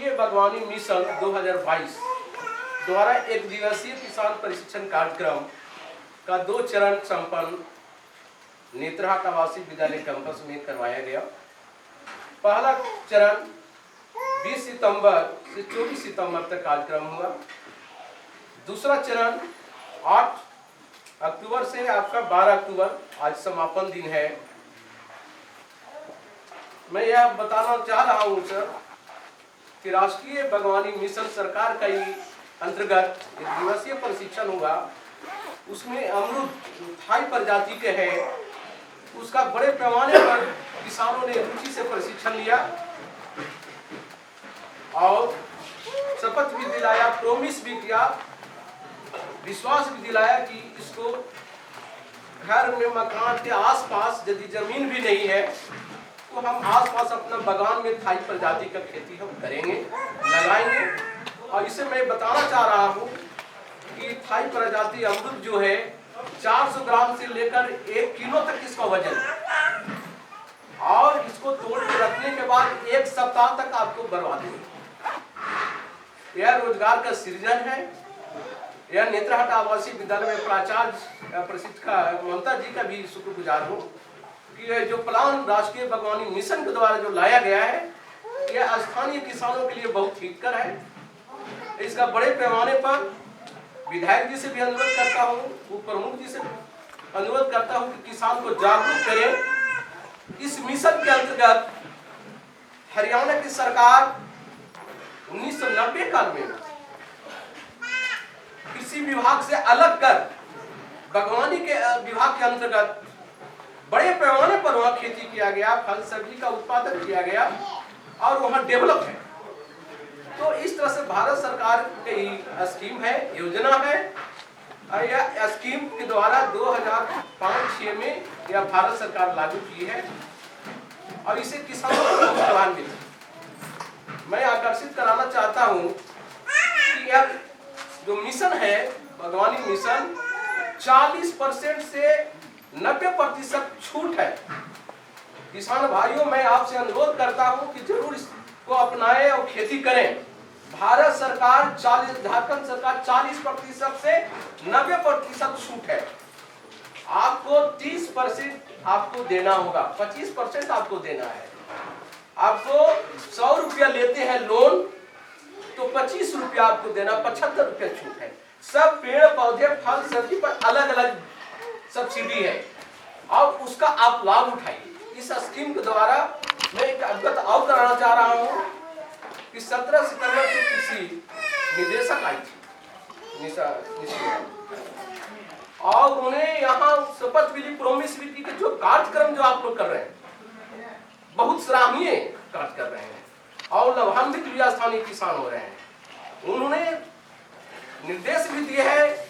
राष्ट्रीय बागवानी मिशन 2022 द्वारा एक दिवसीय किसान प्रशिक्षण कार्यक्रम का 2 चरण संपन्न नेतरहाट आवासीय विद्यालय कैंपस में करवाया गया। पहला चरण 20 सितंबर से 24 सितंबर तक कार्यक्रम हुआ। दूसरा चरण 8 अक्टूबर से आपका 12 अक्टूबर, आज समापन दिन है। मैं यह बताना चाह रहा हूँ सर कि राष्ट्रीय बागवानी मिशन सरकार का ही अंतर्गत एक दिवसीय प्रशिक्षण होगा। उसमें अमरूद थाई प्रजाति के है, उसका बड़े पैमाने पर किसानों ने रुचि से प्रशिक्षण लिया और शपथ भी दिलाया, प्रोमिस भी किया, विश्वास भी दिलाया कि इसको घर में मकान के आसपास यदि जमीन भी नहीं है तो हम आसपास अपना बागान में थाई प्रजाति का खेती हम करेंगे, लगाएंगे। और इसे मैं बताना चाह रहा हूँ कि थाई प्रजाति अमरूद जो है 400 ग्राम से लेकर 1 किलो तक इसका वजन है और इसको तोड़ के रखने के बाद 1 सप्ताह तक आपको बर्बाद नहीं। यह रोजगार का सृजन है। यह नेतरहाट आवासीय विद्यालय में प्राचार्य प्रशिक्षिका ममता जी का भी शुक्रगुजार हूँ कि जो प्लान राष्ट्रीय बागवानी मिशन के द्वारा जो लाया गया है यह स्थानीय किसानों के लिए बहुत हितकर है। इसका बड़े पैमाने पर विधायक जी से भी अनुरोध करता हूँ, उप प्रमुख जी से अनुरोध करता हूँ कि किसान को जागरूक करें। इस मिशन के अंतर्गत हरियाणा की सरकार 1990 काल में कृषि विभाग से अलग कर बागवानी के विभाग के अंतर्गत बड़े पैमाने पर वहां खेती किया गया, फल सब्जी का उत्पादन किया गया और वहां डेवलप है। तो इस तरह से भारत सरकार की स्कीम है, योजना है। यह स्कीम के द्वारा 2005-06 में यह भारत सरकार लागू की है और इसे किसानों को बहुत लाभ मिला। मैं आकर्षित कराना चाहता हूं कि यह जो मिशन है बागवानी मिशन 40% से 90% छूट है। किसान भाइयों, मैं आपसे अनुरोध करता हूं कि जरूर इसको अपनाएं और खेती करें। भारत सरकार झारखंड सरकार 40% से 90% छूट है। आपको 30% आपको देना होगा, 25% आपको देना है। आपको 100 रुपया लेते हैं लोन तो 25 रुपया आपको देना, 75 रुपया छूट है। सब पेड़ पौधे फल सब्जी पर अलग अलग सब्सिडी है और उसका आप लाभ उठाइए। इस स्कीम के द्वारा मैं एक अवगत और कराना चाह रहा हूँ कि 17 सितंबर को कृषि निदेशक आई थी और उन्हें यहाँ शपथ विधि प्रोमिस विधि के जो कार्यक्रम जो आप लोग कर रहे हैं बहुत सराहनीय कार्य कर रहे हैं और लाभान्वित भी स्थानीय किसान हो रहे हैं। उन्होंने निर्देश भी दिए है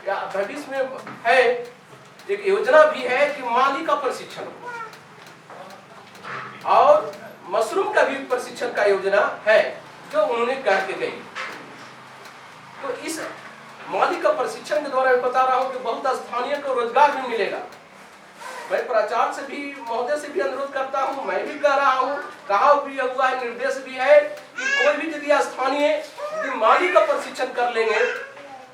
या भविष्य में है, एक योजना भी है कि माली का प्रशिक्षण और मशरूम का भी प्रशिक्षण का योजना है जो उन्होंने कह के गई। तो इस माली का प्रशिक्षण के द्वारा मैं बता रहा हूं कि बहुत स्थानीय को रोजगार भी मिलेगा। मैं प्राचार्य से भी महोदय से भी अनुरोध करता हूं, मैं भी कह रहा हूं, कहा भी हुआ है, निर्देश भी है कि कोई भी यदि स्थानीय यदि माली का प्रशिक्षण कर लेंगे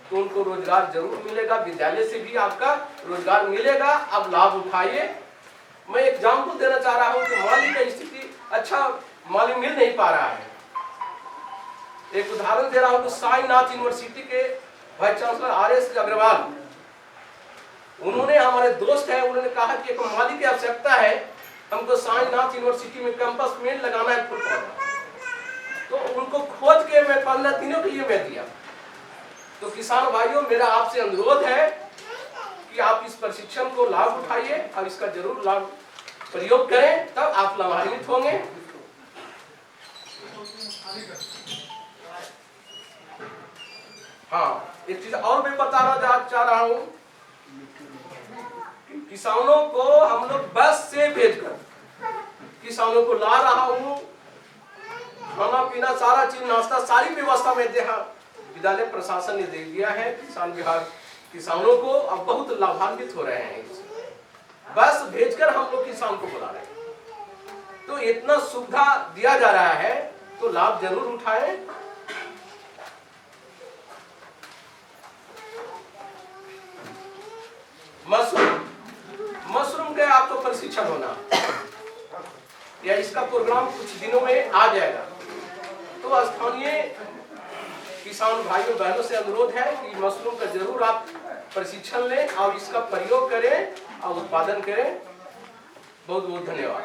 तो उनको रोजगार जरूर मिलेगा। विद्यालय से भी आपका रोजगार मिलेगा, आप लाभ उठाइए। मैं एग्जाम्पल देना चाह रहा हूं कि माली का स्थिति अच्छा माली मिल नहीं पा रहा है। एक उदाहरण दे रहा हूं कि साईनाथ यूनिवर्सिटी के वाइस चांसलर RS अग्रवाल, उन्होंने हमारे दोस्त है, उन्होंने कहा कि एक माली की आवश्यकता है, हमको साईनाथ यूनिवर्सिटी में कैंपस में लगाना है फूल पौधा। तो उनको खोज के मैं 15 दिनों के लिए मैं दिया। तो किसान भाइयों, मेरा आपसे अनुरोध है कि आप इस प्रशिक्षण को लाभ उठाइए और इसका जरूर लाभ प्रयोग करें, तब आप लाभान्वित होंगे। हाँ, एक चीज और मैं बताना चाह रहा हूं, किसानों को हम लोग बस से भेजकर किसानों को ला रहा हूं, खाना पीना सारा चीज नाश्ता सारी व्यवस्था में विद्यालय प्रशासन ने दे दिया है। किसान विभाग किसानों को अब बहुत लाभान्वित हो रहे हैं। बस भेजकर हम लोग किसान को बुला रहे हैं। तो इतना सुविधा दिया जा रहा है तो लाभ जरूर उठाएं। मशरूम का आपको प्रशिक्षण होना या इसका प्रोग्राम कुछ दिनों में आ जाएगा। तो स्थानीय किसान भाइयों बहनों से अनुरोध है कि मशरूम का जरूर आप प्रशिक्षण लें और इसका प्रयोग करें और उत्पादन करें। बहुत बहुत धन्यवाद।